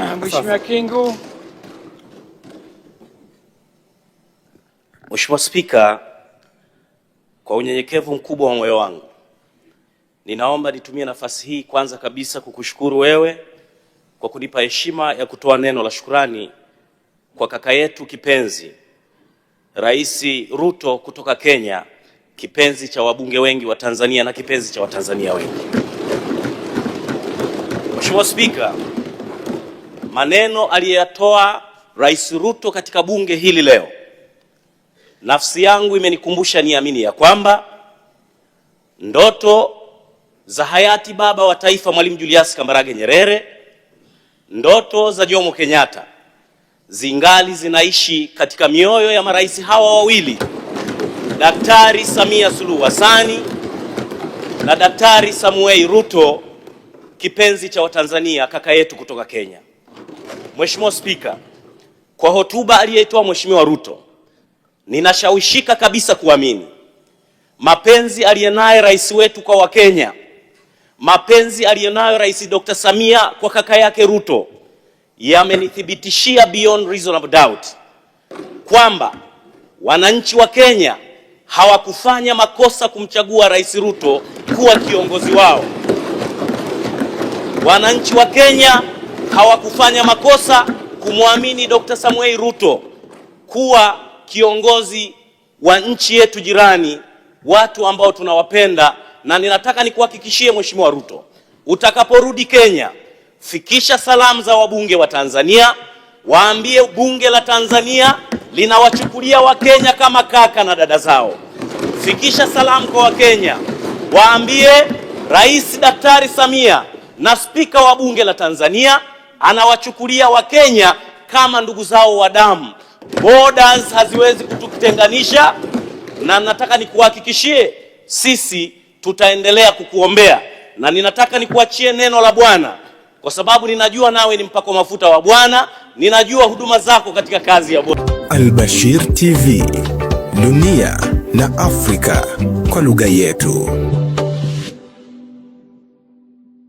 Mheshimiwa Kingu. Mheshimiwa Spika, kwa unyenyekevu mkubwa wa moyo wangu, ninaomba nitumie nafasi hii kwanza kabisa kukushukuru wewe kwa kunipa heshima ya kutoa neno la shukrani kwa kaka yetu kipenzi Rais Ruto kutoka Kenya, kipenzi cha wabunge wengi wa Tanzania na kipenzi cha Watanzania wengi. Mheshimiwa Spika, maneno aliyoyatoa Rais Ruto katika bunge hili leo, nafsi yangu imenikumbusha niamini ya kwamba ndoto za hayati baba wa taifa Mwalimu Julius Kambarage Nyerere, ndoto za Jomo Kenyatta zingali zinaishi katika mioyo ya marais hawa wawili, Daktari Samia Suluhu Hassan na Daktari Samuel Ruto, kipenzi cha Watanzania, kaka yetu kutoka Kenya. Mheshimiwa Spika, kwa hotuba aliyoitoa Mheshimiwa Ruto, ninashawishika kabisa kuamini mapenzi aliyonayo rais wetu kwa Wakenya, mapenzi aliyonayo Rais Dr. Samia kwa kaka yake Ruto, yamenithibitishia beyond reasonable doubt kwamba wananchi wa Kenya hawakufanya makosa kumchagua Rais Ruto kuwa kiongozi wao. Wananchi wa Kenya hawakufanya makosa kumwamini Dr. Samuel Ruto kuwa kiongozi wa nchi yetu jirani, watu ambao tunawapenda. Na ninataka nikuhakikishie Mheshimiwa Ruto, utakaporudi Kenya, fikisha salamu za wabunge wa Tanzania, waambie bunge la Tanzania linawachukulia Wakenya kama kaka na dada zao. Fikisha salamu kwa Wakenya, waambie Rais Daktari Samia na Spika wa bunge la Tanzania anawachukulia Wakenya kama ndugu zao wa damu. Borders haziwezi kututenganisha, na nataka nikuhakikishie sisi tutaendelea kukuombea, na ninataka nikuachie neno la Bwana kwa sababu ninajua nawe ni mpako mafuta wa Bwana, ninajua huduma zako katika kazi ya Bwana. Albashir TV, dunia na Afrika kwa lugha yetu.